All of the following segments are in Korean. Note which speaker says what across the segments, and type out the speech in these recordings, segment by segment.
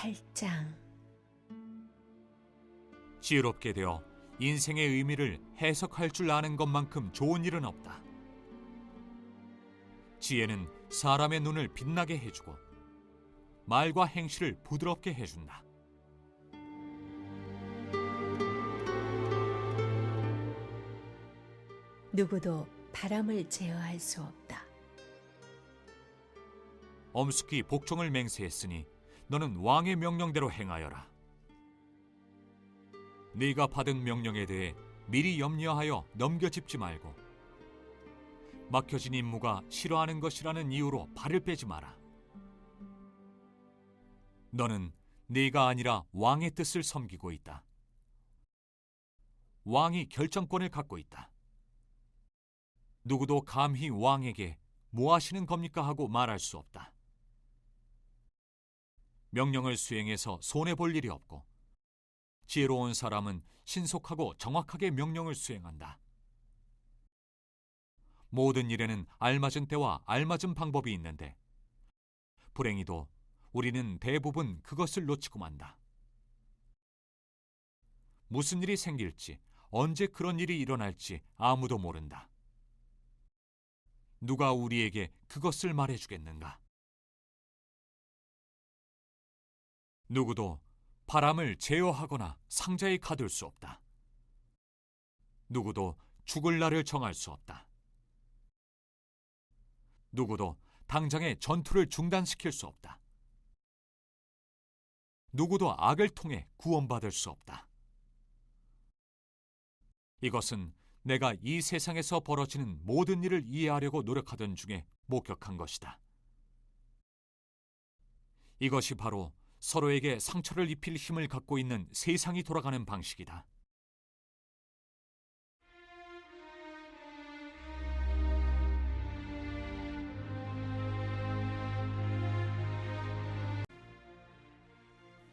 Speaker 1: 8장.
Speaker 2: 지혜롭게 되어 인생의 의미를 해석할 줄 아는 것만큼 좋은 일은 없다. 지혜는 사람의 눈을 빛나게 해주고 말과 행실을 부드럽게 해준다.
Speaker 1: 누구도 바람을 제어할 수 없다.
Speaker 2: 엄숙히 복종을 맹세했으니 너는 왕의 명령대로 행하여라. 네가 받은 명령에 대해 미리 염려하여 넘겨짚지 말고 맡겨진 임무가 싫어하는 것이라는 이유로 발을 빼지 마라. 너는 네가 아니라 왕의 뜻을 섬기고 있다. 왕이 결정권을 갖고 있다. 누구도 감히 왕에게 뭐 하시는 겁니까 하고 말할 수 없다. 명령을 수행해서 손해볼 일이 없고 지혜로운 사람은 신속하고 정확하게 명령을 수행한다. 모든 일에는 알맞은 때와 알맞은 방법이 있는데 불행히도 우리는 대부분 그것을 놓치고 만다. 무슨 일이 생길지, 언제 그런 일이 일어날지 아무도 모른다. 누가 우리에게 그것을 말해주겠는가? 누구도 바람을 제어하거나 상자에 가둘 수 없다. 누구도 죽을 날을 정할 수 없다. 누구도 당장의 전투를 중단시킬 수 없다. 누구도 악을 통해 구원받을 수 없다. 이것은 내가 이 세상에서 벌어지는 모든 일을 이해하려고 노력하던 중에 목격한 것이다. 이것이 바로 서로에게 상처를 입힐 힘을 갖고 있는 세상이 돌아가는 방식이다.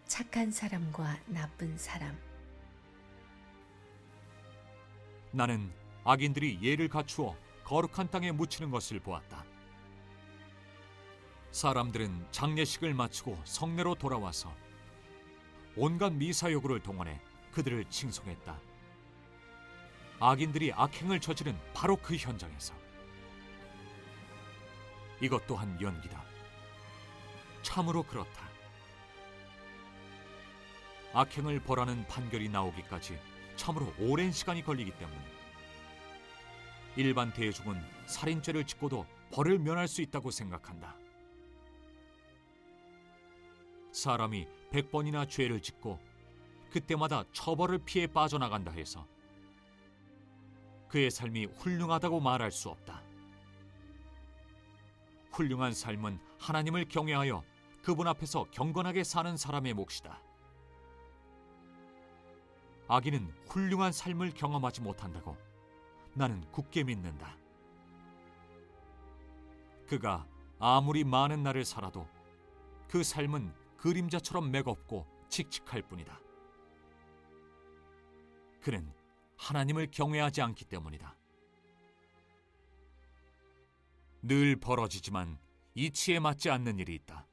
Speaker 1: 착한 사람과 나쁜 사람.
Speaker 2: 나는 악인들이 예를 갖추어 거룩한 땅에 묻히는 것을 보았다. 사람들은 장례식을 마치고 성내로 돌아와서 온갖 미사여구를 동원해 그들을 칭송했다. 악인들이 악행을 저지른 바로 그 현장에서. 이것 또한 연기다. 참으로 그렇다. 악행을 벌하는 판결이 나오기까지 참으로 오랜 시간이 걸리기 때문에 일반 대중은 살인죄를 짓고도 벌을 면할 수 있다고 생각한다. 사람이 100번이나 죄를 짓고 그때마다 처벌을 피해 빠져나간다 해서 그의 삶이 훌륭하다고 말할 수 없다. 훌륭한 삶은 하나님을 경외하여 그분 앞에서 경건하게 사는 사람의 몫이다. 악인은 훌륭한 삶을 경험하지 못한다고 나는 굳게 믿는다. 그가 아무리 많은 날을 살아도 그 삶은 그림자처럼 매겁고 칙칙할 뿐이다. 그는 하나님을 경외하지 않기 때문이다. 늘 벌어지지만 이치에 맞지 않는 일이 있다.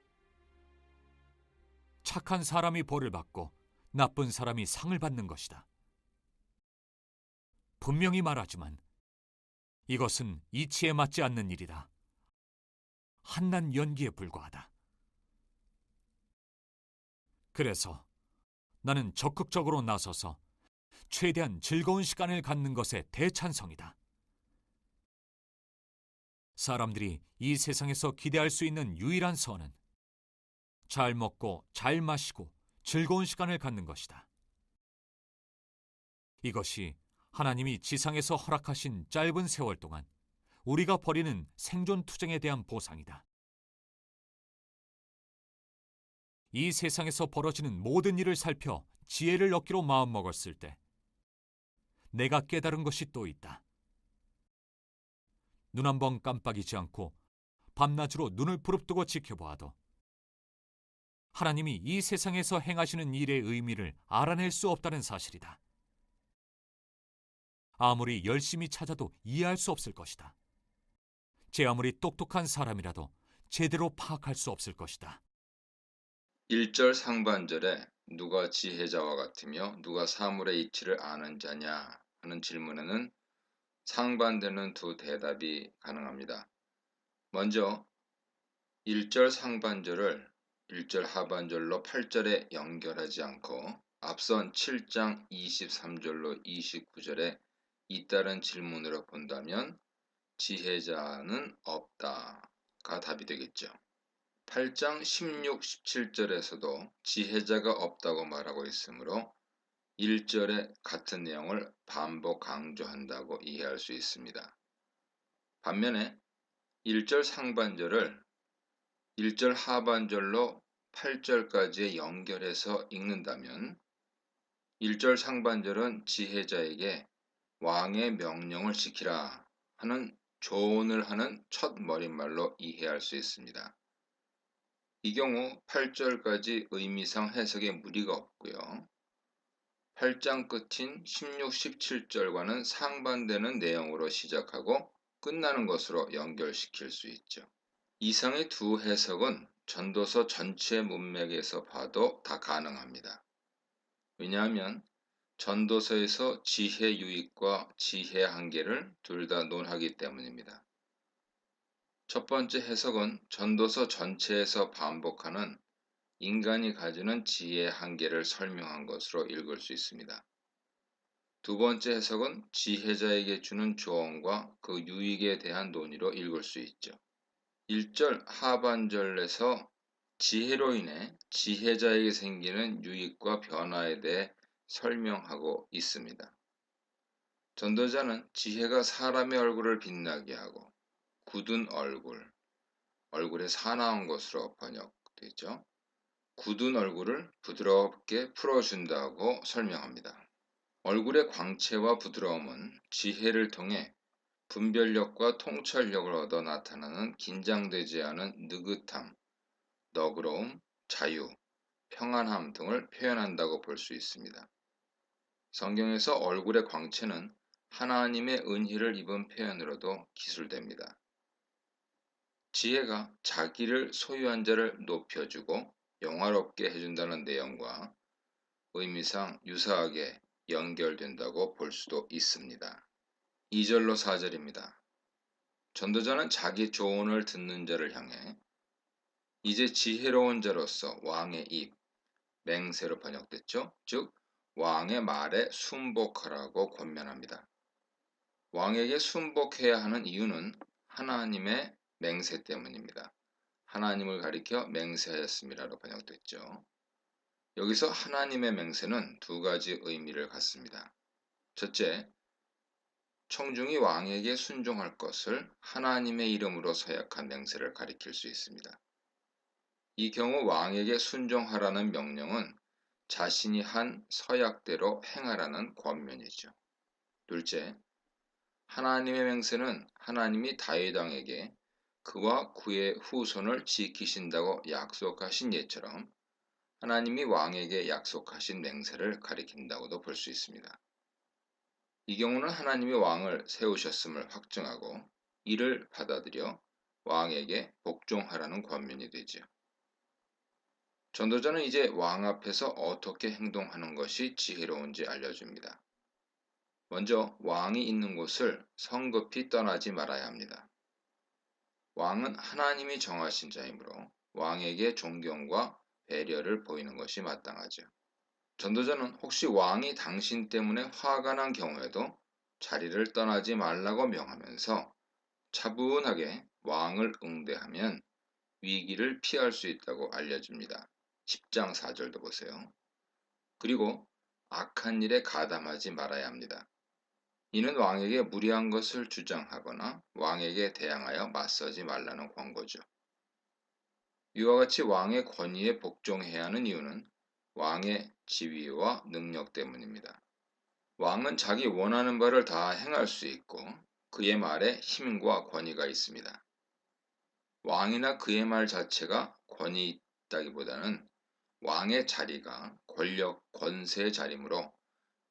Speaker 2: 착한 사람이 벌을 받고 나쁜 사람이 상을 받는 것이다. 분명히 말하지만 이것은 이치에 맞지 않는 일이다. 한낱 연기에 불과하다. 그래서 나는 적극적으로 나서서 최대한 즐거운 시간을 갖는 것에 대찬성이다. 사람들이 이 세상에서 기대할 수 있는 유일한 선은 잘 먹고 잘 마시고 즐거운 시간을 갖는 것이다. 이것이 하나님이 지상에서 허락하신 짧은 세월 동안 우리가 벌이는 생존 투쟁에 대한 보상이다. 이 세상에서 벌어지는 모든 일을 살펴 지혜를 얻기로 마음먹었을 때 내가 깨달은 것이 또 있다. 눈 한 번 깜빡이지 않고 밤낮으로 눈을 부릅뜨고 지켜보아도 하나님이 이 세상에서 행하시는 일의 의미를 알아낼 수 없다는 사실이다. 아무리 열심히 찾아도 이해할 수 없을 것이다. 제 아무리 똑똑한 사람이라도 제대로 파악할 수 없을 것이다.
Speaker 3: 1절 상반절에 누가 지혜자와 같으며 누가 사물의 이치를 아는 자냐 하는 질문에는 상반되는 두 대답이 가능합니다. 먼저 1절 상반절을 1절 하반절로 8절에 연결하지 않고 앞선 7장 23절로 29절에 잇따른 질문으로 본다면 지혜자는 없다가 답이 되겠죠. 8장 16, 17절에서도 지혜자가 없다고 말하고 있으므로 1절에 같은 내용을 반복 강조한다고 이해할 수 있습니다. 반면에 1절 상반절을 1절 하반절로 8절까지 연결해서 읽는다면 1절 상반절은 지혜자에게 왕의 명령을 지키라 하는 조언을 하는 첫 머릿말로 이해할 수 있습니다. 이 경우 8절까지 의미상 해석에 무리가 없고요. 8장 끝인 16, 17절과는 상반되는 내용으로 시작하고 끝나는 것으로 연결시킬 수 있죠. 이상의 두 해석은 전도서 전체 문맥에서 봐도 다 가능합니다. 왜냐하면 전도서에서 지혜 유익과 지혜 한계를 둘 다 논하기 때문입니다. 첫 번째 해석은 전도서 전체에서 반복하는 인간이 가지는 지혜의 한계를 설명한 것으로 읽을 수 있습니다. 두 번째 해석은 지혜자에게 주는 조언과 그 유익에 대한 논의로 읽을 수 있죠. 1절 하반절에서 지혜로 인해 지혜자에게 생기는 유익과 변화에 대해 설명하고 있습니다. 전도자는 지혜가 사람의 얼굴을 빛나게 하고 굳은 얼굴에 사나운 것으로 번역되죠. 굳은 얼굴을 부드럽게 풀어준다고 설명합니다. 얼굴의 광채와 부드러움은 지혜를 통해 분별력과 통찰력을 얻어 나타나는 긴장되지 않은 느긋함, 너그러움, 자유, 평안함 등을 표현한다고 볼 수 있습니다. 성경에서 얼굴의 광채는 하나님의 은혜를 입은 표현으로도 기술됩니다. 지혜가 자기를 소유한 자를 높여주고 영화롭게 해준다는 내용과 의미상 유사하게 연결된다고 볼 수도 있습니다. 2절로 4절입니다. 전도자는 자기 조언을 듣는 자를 향해 이제 지혜로운 자로서 왕의 입, 맹세로 번역됐죠. 즉 왕의 말에 순복하라고 권면합니다. 왕에게 순복해야 하는 이유는 하나님의 맹세 때문입니다. 하나님을 가리켜 맹세하였음이라로 번역됐죠. 여기서 하나님의 맹세는 두 가지 의미를 갖습니다. 첫째, 청중이 왕에게 순종할 것을 하나님의 이름으로 서약한 맹세를 가리킬 수 있습니다. 이 경우 왕에게 순종하라는 명령은 자신이 한 서약대로 행하라는 권면이죠. 둘째, 하나님의 맹세는 하나님이 다윗 왕에게 그와 그의 후손을 지키신다고 약속하신 예처럼 하나님이 왕에게 약속하신 맹세를 가리킨다고도 볼 수 있습니다. 이 경우는 하나님이 왕을 세우셨음을 확증하고 이를 받아들여 왕에게 복종하라는 권면이 되죠. 전도자는 이제 왕 앞에서 어떻게 행동하는 것이 지혜로운지 알려줍니다. 먼저 왕이 있는 곳을 성급히 떠나지 말아야 합니다. 왕은 하나님이 정하신 자이므로 왕에게 존경과 배려를 보이는 것이 마땅하죠. 전도자는 혹시 왕이 당신 때문에 화가 난 경우에도 자리를 떠나지 말라고 명하면서 차분하게 왕을 응대하면 위기를 피할 수 있다고 알려줍니다. 10장 4절도 보세요. 그리고 악한 일에 가담하지 말아야 합니다. 이는 왕에게 무리한 것을 주장하거나 왕에게 대항하여 맞서지 말라는 권고죠. 이와 같이 왕의 권위에 복종해야 하는 이유는 왕의 지위와 능력 때문입니다. 왕은 자기 원하는 바를 다 행할 수 있고 그의 말에 힘과 권위가 있습니다. 왕이나 그의 말 자체가 권위 있다기보다는 왕의 자리가 권력, 권세의 자리므로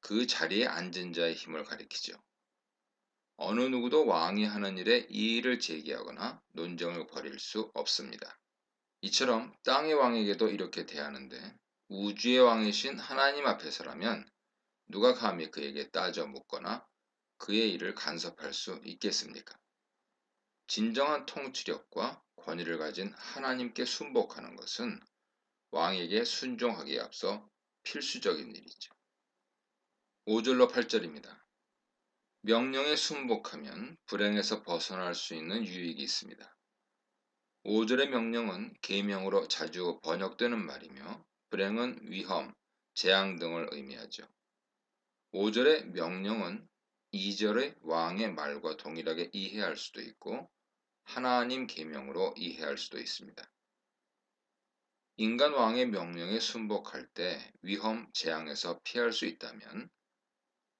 Speaker 3: 그 자리에 앉은 자의 힘을 가리키죠. 어느 누구도 왕이 하는 일에 이의를 제기하거나 논쟁을 벌일 수 없습니다. 이처럼 땅의 왕에게도 이렇게 대하는데 우주의 왕이신 하나님 앞에서라면 누가 감히 그에게 따져 묻거나 그의 일을 간섭할 수 있겠습니까? 진정한 통치력과 권위를 가진 하나님께 순복하는 것은 왕에게 순종하기에 앞서 필수적인 일이죠. 5절로 8절입니다. 명령에 순복하면 불행에서 벗어날 수 있는 유익이 있습니다. 5절의 명령은 계명으로 자주 번역되는 말이며 불행은 위험, 재앙 등을 의미하죠. 5절의 명령은 2절의 왕의 말과 동일하게 이해할 수도 있고 하나님 계명으로 이해할 수도 있습니다. 인간 왕의 명령에 순복할 때 위험, 재앙에서 피할 수 있다면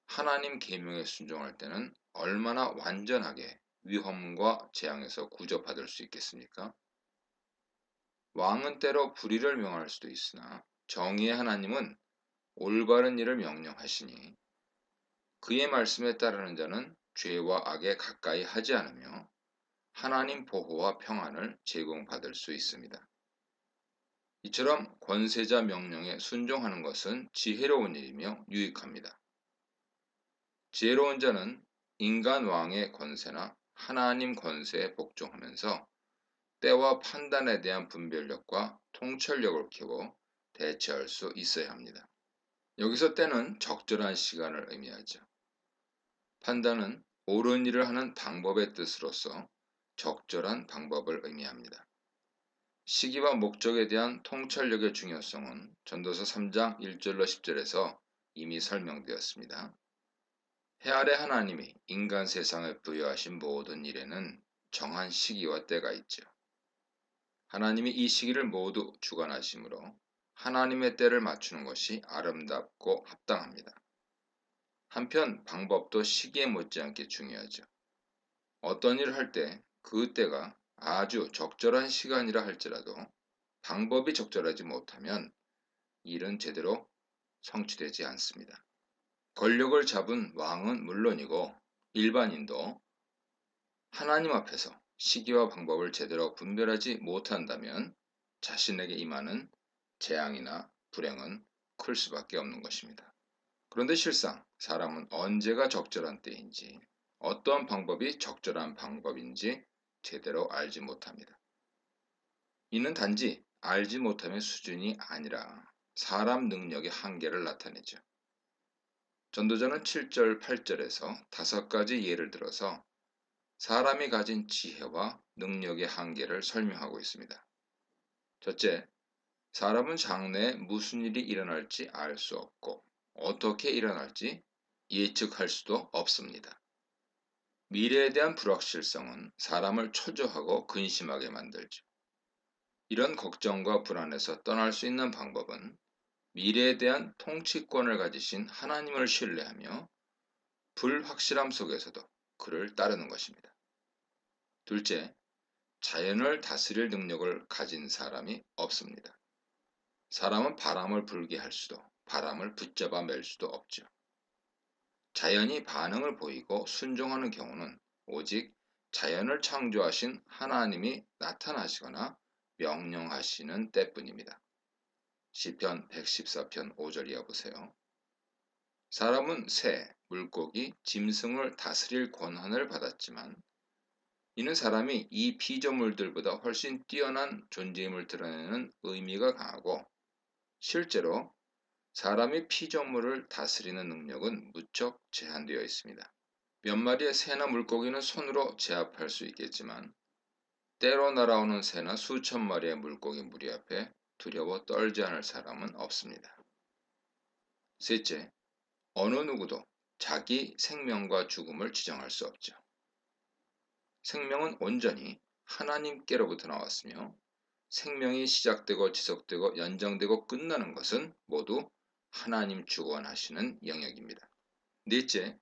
Speaker 3: 하나님 계명에 순종할 때는 얼마나 완전하게 위험과 재앙에서 구조받을 수 있겠습니까? 왕은 때로 불의를 명할 수도 있으나 정의의 하나님은 올바른 일을 명령하시니 그의 말씀에 따르는 자는 죄와 악에 가까이 하지 않으며 하나님 보호와 평안을 제공받을 수 있습니다. 이처럼 권세자 명령에 순종하는 것은 지혜로운 일이며 유익합니다. 지혜로운 자는 인간 왕의 권세나 하나님 권세에 복종하면서 때와 판단에 대한 분별력과 통찰력을 키워 대처할 수 있어야 합니다. 여기서 때는 적절한 시간을 의미하죠. 판단은 옳은 일을 하는 방법의 뜻으로서 적절한 방법을 의미합니다. 시기와 목적에 대한 통찰력의 중요성은 전도서 3장 1절로 10절에서 이미 설명되었습니다. 해 아래 하나님이 인간 세상에 부여하신 모든 일에는 정한 시기와 때가 있죠. 하나님이 이 시기를 모두 주관하시므로 하나님의 때를 맞추는 것이 아름답고 합당합니다. 한편 방법도 시기에 못지않게 중요하죠. 어떤 일을 할 때 그 때가 아주 적절한 시간이라 할지라도 방법이 적절하지 못하면 일은 제대로 성취되지 않습니다. 권력을 잡은 왕은 물론이고 일반인도 하나님 앞에서 시기와 방법을 제대로 분별하지 못한다면 자신에게 임하는 재앙이나 불행은 클 수밖에 없는 것입니다. 그런데 실상 사람은 언제가 적절한 때인지 어떤 방법이 적절한 방법인지 제대로 알지 못합니다. 이는 단지 알지 못함의 수준이 아니라 사람 능력의 한계를 나타내죠. 전도자는 7절, 8절에서 5가지 예를 들어서 사람이 가진 지혜와 능력의 한계를 설명하고 있습니다. 첫째, 사람은 장래에 무슨 일이 일어날지 알 수 없고 어떻게 일어날지 예측할 수도 없습니다. 미래에 대한 불확실성은 사람을 초조하고 근심하게 만들죠. 이런 걱정과 불안에서 떠날 수 있는 방법은 미래에 대한 통치권을 가지신 하나님을 신뢰하며 불확실함 속에서도 그를 따르는 것입니다. 둘째, 자연을 다스릴 능력을 가진 사람이 없습니다. 사람은 바람을 불게 할 수도 바람을 붙잡아 맬 수도 없죠. 자연이 반응을 보이고 순종하는 경우는 오직 자연을 창조하신 하나님이 나타나시거나 명령하시는 때뿐입니다. 시편 114편 5절 이하 보세요. 사람은 새, 물고기, 짐승을 다스릴 권한을 받았지만 이는 사람이 이 피조물들보다 훨씬 뛰어난 존재임을 드러내는 의미가 강하고 실제로 사람이 피조물을 다스리는 능력은 무척 제한되어 있습니다. 몇 마리의 새나 물고기는 손으로 제압할 수 있겠지만 때로 날아오는 새나 수천 마리의 물고기 무리 앞에 두려워 떨지 않을 사람은 없습니다. 셋째, 어느 누구도 자기 생명과 죽음을 지정할 수 없죠. 생명은 온전히 하나님께로부터 나왔으며 생명이 시작되고 지속되고 연장되고 끝나는 것은 모두 하나님 주관하시는 영역입니다. 넷째,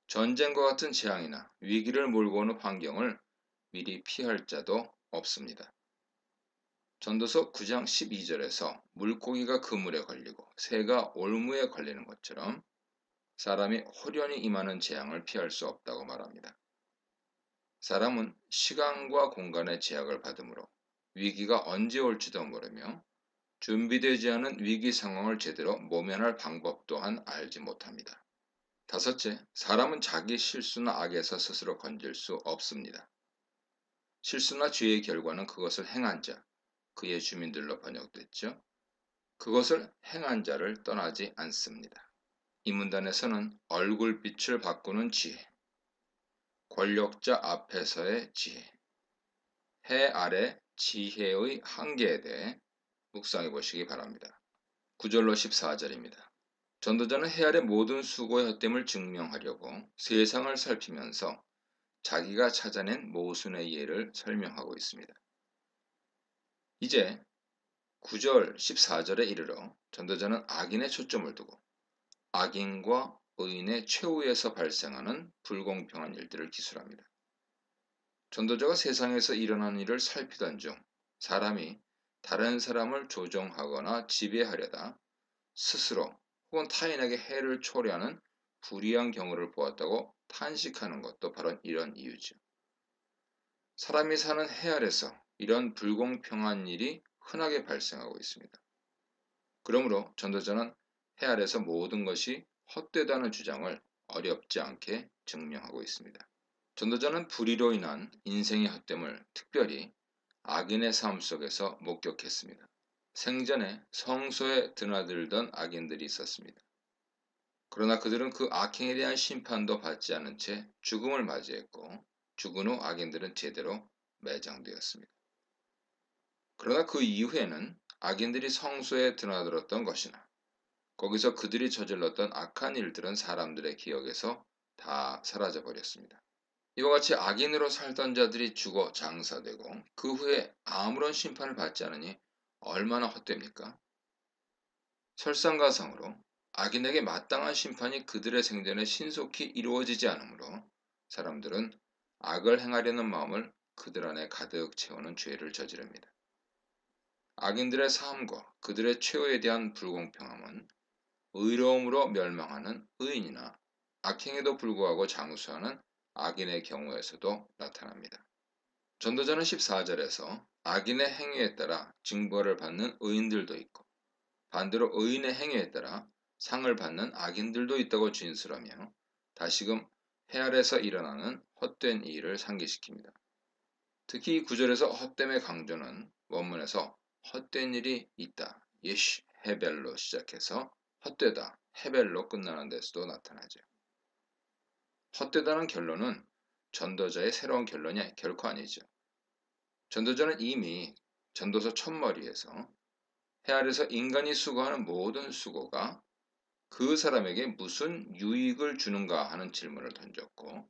Speaker 3: 전쟁과 같은 재앙이나 위기를 몰고 오는 환경을 미리 피할 자도 없습니다. 전도서 9장 12절에서 물고기가 그물에 걸리고 새가 올무에 걸리는 것처럼 사람이 홀연히 임하는 재앙을 피할 수 없다고 말합니다. 사람은 시간과 공간의 제약을 받으므로 위기가 언제 올지도 모르며 준비되지 않은 위기 상황을 제대로 모면할 방법 또한 알지 못합니다. 다섯째, 사람은 자기 실수나 악에서 스스로 건질 수 없습니다. 실수나 죄의 결과는 그것을 행한 자, 그의 주민들로 번역됐죠. 그것을 행한 자를 떠나지 않습니다. 이 문단에서는 얼굴빛을 바꾸는 지혜, 권력자 앞에서의 지혜, 해 아래 지혜의 한계에 대해 묵상해 보시기 바랍니다. 9절로 14절입니다. 전도자는 해 아래 모든 수고의 헛됨을 증명하려고 세상을 살피면서 자기가 찾아낸 모순의 예를 설명하고 있습니다. 이제 9절 14절에 이르러 전도자는 악인에 초점을 두고 악인과 의인의 최후에서 발생하는 불공평한 일들을 기술합니다. 전도자가 세상에서 일어나는 일을 살피던 중 사람이 다른 사람을 조종하거나 지배하려다 스스로 혹은 타인에게 해를 초래하는 불의한 경우를 보았다고 탄식하는 것도 바로 이런 이유죠. 사람이 사는 해 아래서 이런 불공평한 일이 흔하게 발생하고 있습니다. 그러므로 전도자는 해 아래서 모든 것이 헛되다는 주장을 어렵지 않게 증명하고 있습니다. 전도자는 불의로 인한 인생의 헛됨을 특별히 악인의 삶 속에서 목격했습니다. 생전에 성소에 드나들던 악인들이 있었습니다. 그러나 그들은 그 악행에 대한 심판도 받지 않은 채 죽음을 맞이했고 죽은 후 악인들은 제대로 매장되었습니다. 그러나 그 이후에는 악인들이 성소에 드나들었던 것이나 거기서 그들이 저질렀던 악한 일들은 사람들의 기억에서 다 사라져 버렸습니다. 이와 같이 악인으로 살던 자들이 죽어 장사되고 그 후에 아무런 심판을 받지 않으니 얼마나 헛됩니까? 설상가상으로 악인에게 마땅한 심판이 그들의 생전에 신속히 이루어지지 않으므로 사람들은 악을 행하려는 마음을 그들 안에 가득 채우는 죄를 저지릅니다. 악인들의 삶과 그들의 최후에 대한 불공평함은 의로움으로 멸망하는 의인이나 악행에도 불구하고 장수하는 악인의 경우에서도 나타납니다. 전도자는 14절에서 악인의 행위에 따라 징벌을 받는 의인들도 있고 반대로 의인의 행위에 따라 상을 받는 악인들도 있다고 진술하며 다시금 해 아래서 일어나는 헛된 일을 상기시킵니다. 특히 이 구절에서 헛됨의 강조는 원문에서 헛된 일이 있다, 예시, 헤벨로 시작해서 헛되다, 헤벨로 끝나는 데서도 나타나죠. 헛되다는 결론은 전도자의 새로운 결론이 결코 아니죠. 전도자는 이미 전도서 첫머리에서 해 아래서 인간이 수고하는 모든 수고가 그 사람에게 무슨 유익을 주는가 하는 질문을 던졌고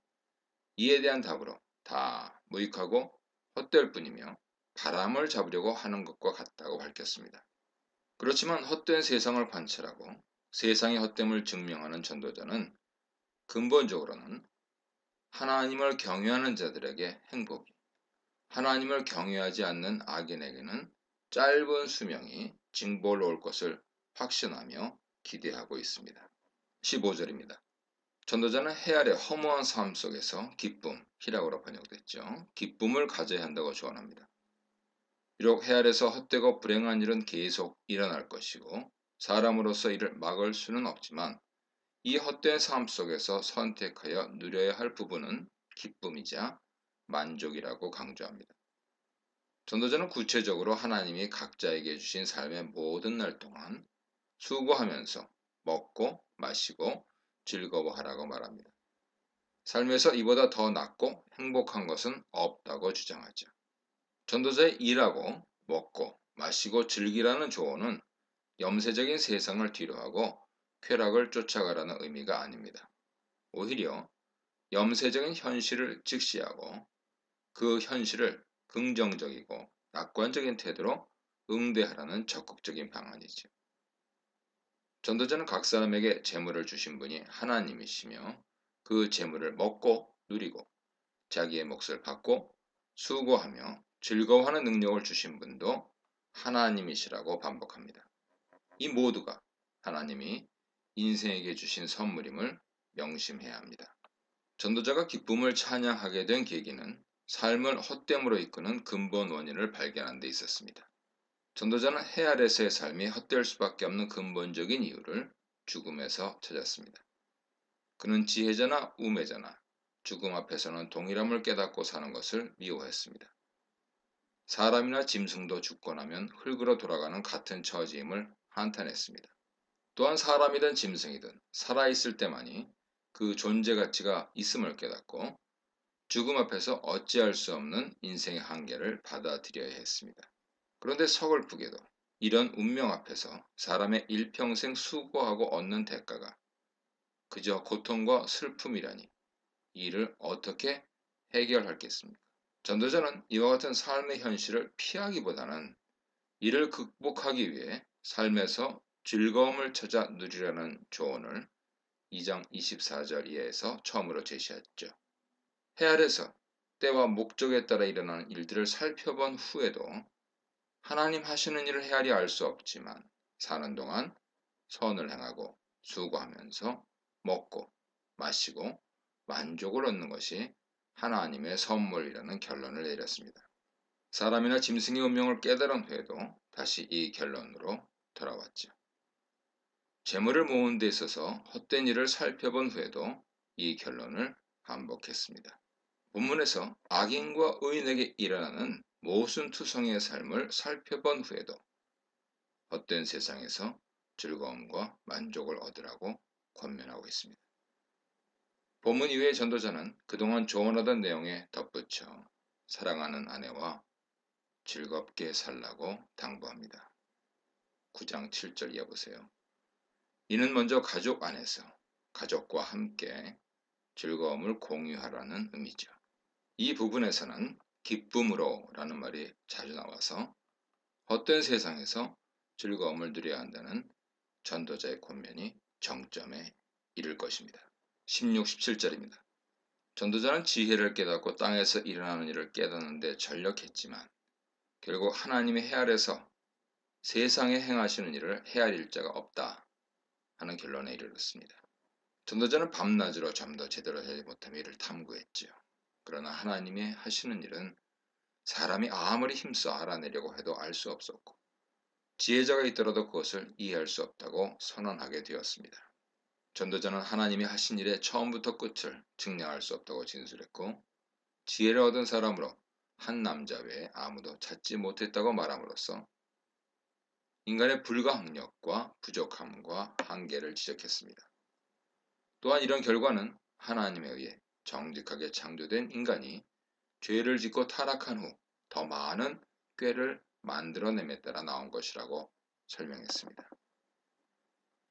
Speaker 3: 이에 대한 답으로 다 무익하고 헛될 뿐이며 바람을 잡으려고 하는 것과 같다고 밝혔습니다. 그렇지만 헛된 세상을 관찰하고 세상의 헛됨을 증명하는 전도자는 근본적으로는 하나님을 경외하는 자들에게 행복이, 하나님을 경외하지 않는 악인에게는 짧은 수명이 징벌로 올 것을 확신하며 기대하고 있습니다. 15절입니다. 전도자는 해 아래 허무한 삶 속에서 기쁨, 희락으로 번역됐죠. 기쁨을 가져야 한다고 조언합니다. 비록 해 아래서 헛되고 불행한 일은 계속 일어날 것이고 사람으로서 이를 막을 수는 없지만 이 헛된 삶 속에서 선택하여 누려야 할 부분은 기쁨이자 만족이라고 강조합니다. 전도자는 구체적으로 하나님이 각자에게 주신 삶의 모든 날 동안 수고하면서 먹고 마시고 즐거워하라고 말합니다. 삶에서 이보다 더 낫고 행복한 것은 없다고 주장하죠. 전도자의 일하고 먹고 마시고 즐기라는 조언은 염세적인 세상을 뒤로하고 쾌락을 쫓아가라는 의미가 아닙니다. 오히려 염세적인 현실을 직시하고 그 현실을 긍정적이고 낙관적인 태도로 응대하라는 적극적인 방안이죠. 전도자는 각 사람에게 재물을 주신 분이 하나님이시며 그 재물을 먹고 누리고 자기의 몫을 받고 수고하며 즐거워하는 능력을 주신 분도 하나님이시라고 반복합니다. 이 모두가 하나님이 인생에게 주신 선물임을 명심해야 합니다. 전도자가 기쁨을 찬양하게 된 계기는 삶을 헛됨으로 이끄는 근본 원인을 발견한 데 있었습니다. 전도자는 해 아래서의 삶이 헛될 수밖에 없는 근본적인 이유를 죽음에서 찾았습니다. 그는 지혜자나 우매자나 죽음 앞에서는 동일함을 깨닫고 사는 것을 미워했습니다. 사람이나 짐승도 죽고 나면 흙으로 돌아가는 같은 처지임을 한탄했습니다. 또한 사람이든 짐승이든 살아있을 때만이 그 존재 가치가 있음을 깨닫고 죽음 앞에서 어찌할 수 없는 인생의 한계를 받아들여야 했습니다. 그런데 서글프게도 이런 운명 앞에서 사람의 일평생 수고하고 얻는 대가가 그저 고통과 슬픔이라니 이를 어떻게 해결하겠습니까? 전도자는 이와 같은 삶의 현실을 피하기보다는 이를 극복하기 위해 삶에서 즐거움을 찾아 누리라는 조언을 2장 24절 이하에서 처음으로 제시했죠. 해 아래서 때와 목적에 따라 일어나는 일들을 살펴본 후에도 하나님 하시는 일을 헤아려 알 수 없지만 사는 동안 선을 행하고 수고하면서 먹고 마시고 만족을 얻는 것이 하나님의 선물이라는 결론을 내렸습니다. 사람이나 짐승의 운명을 깨달은 후에도 다시 이 결론으로 돌아왔죠. 재물을 모으는 데 있어서 헛된 일을 살펴본 후에도 이 결론을 반복했습니다. 본문에서 악인과 의인에게 일어나는 모순투성이의 삶을 살펴본 후에도 헛된 세상에서 즐거움과 만족을 얻으라고 권면하고 있습니다. 본문 이후에 전도자는 그동안 조언하던 내용에 덧붙여 사랑하는 아내와 즐겁게 살라고 당부합니다. 9장 7절 이어보세요. 이는 먼저 가족 안에서 가족과 함께 즐거움을 공유하라는 의미죠. 이 부분에서는 기쁨으로 라는 말이 자주 나와서 헛된 세상에서 즐거움을 누려야 한다는 전도자의 권면이 정점에 이를 것입니다. 16, 17절입니다. 전도자는 지혜를 깨닫고 땅에서 일어나는 일을 깨닫는 데 전력했지만 결국 하나님의 해 아래서 세상에 행하시는 일을 헤아릴 자가 없다 하는 결론에 이르렀습니다. 전도자는 밤낮으로 잠도 제대로 자지 못하며 이를 탐구했지요. 그러나 하나님의 하시는 일은 사람이 아무리 힘써 알아내려고 해도 알 수 없었고 지혜자가 있더라도 그것을 이해할 수 없다고 선언하게 되었습니다. 전도자는 하나님이 하신 일의 처음부터 끝을 증량할 수 없다고 진술했고 지혜를 얻은 사람으로 한 남자 외에 아무도 찾지 못했다고 말함으로써 인간의 불가항력과 부족함과 한계를 지적했습니다. 또한 이런 결과는 하나님에 의해 정직하게 창조된 인간이 죄를 짓고 타락한 후 더 많은 꾀를 만들어냄에 따라 나온 것이라고 설명했습니다.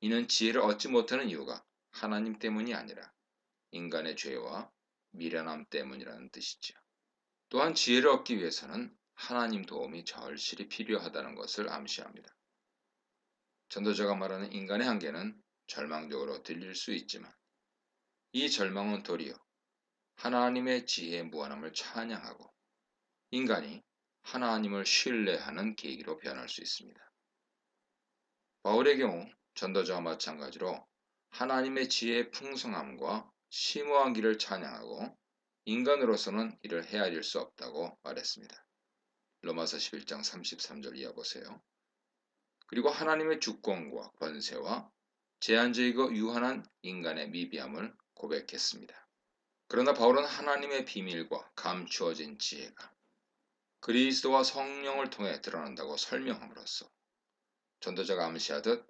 Speaker 3: 이는 지혜를 얻지 못하는 이유가 하나님 때문이 아니라 인간의 죄와 미련함 때문이라는 뜻이죠. 또한 지혜를 얻기 위해서는 하나님 도움이 절실히 필요하다는 것을 암시합니다. 전도자가 말하는 인간의 한계는 절망적으로 들릴 수 있지만 이 절망은 도리어 하나님의 지혜의 무한함을 찬양하고 인간이 하나님을 신뢰하는 계기로 변할 수 있습니다. 바울의 경우 전도자와 마찬가지로 하나님의 지혜의 풍성함과 심오한 길을 찬양하고 인간으로서는 이를 헤아릴 수 없다고 말했습니다. 로마서 11장 33절 이어보세요. 그리고 하나님의 주권과 권세와 제한적이고 유한한 인간의 미비함을 고백했습니다. 그러나 바울은 하나님의 비밀과 감추어진 지혜가 그리스도와 성령을 통해 드러난다고 설명함으로써 전도자가 암시하듯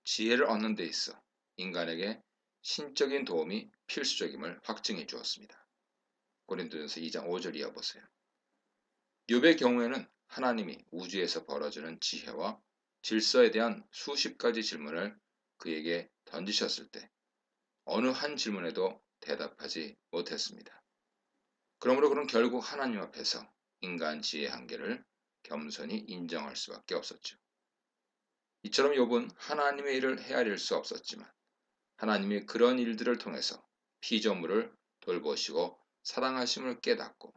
Speaker 3: 지혜를 얻는 데 있어 인간에게 신적인 도움이 필수적임을 확증해 주었습니다. 고린도전서 2장 5절 이어보세요. 욥의 경우에는 하나님이 우주에서 벌어지는 지혜와 질서에 대한 수십 가지 질문을 그에게 던지셨을 때 어느 한 질문에도 대답하지 못했습니다. 그러므로 그는 결국 하나님 앞에서 인간 지혜의 한계를 겸손히 인정할 수밖에 없었죠. 이처럼 욥은 하나님의 일을 헤아릴 수 없었지만 하나님이 그런 일들을 통해서 피조물을 돌보시고 사랑하심을 깨닫고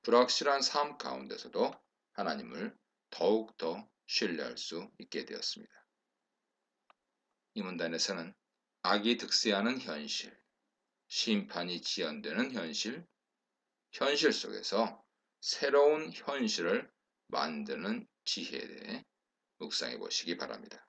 Speaker 3: 불확실한 삶 가운데서도 하나님을 더욱더 신뢰할 수 있게 되었습니다. 이 문단에서는 악이 득세하는 현실, 심판이 지연되는 현실, 현실 속에서 새로운 현실을 만드는 지혜에 대해 묵상해 보시기 바랍니다.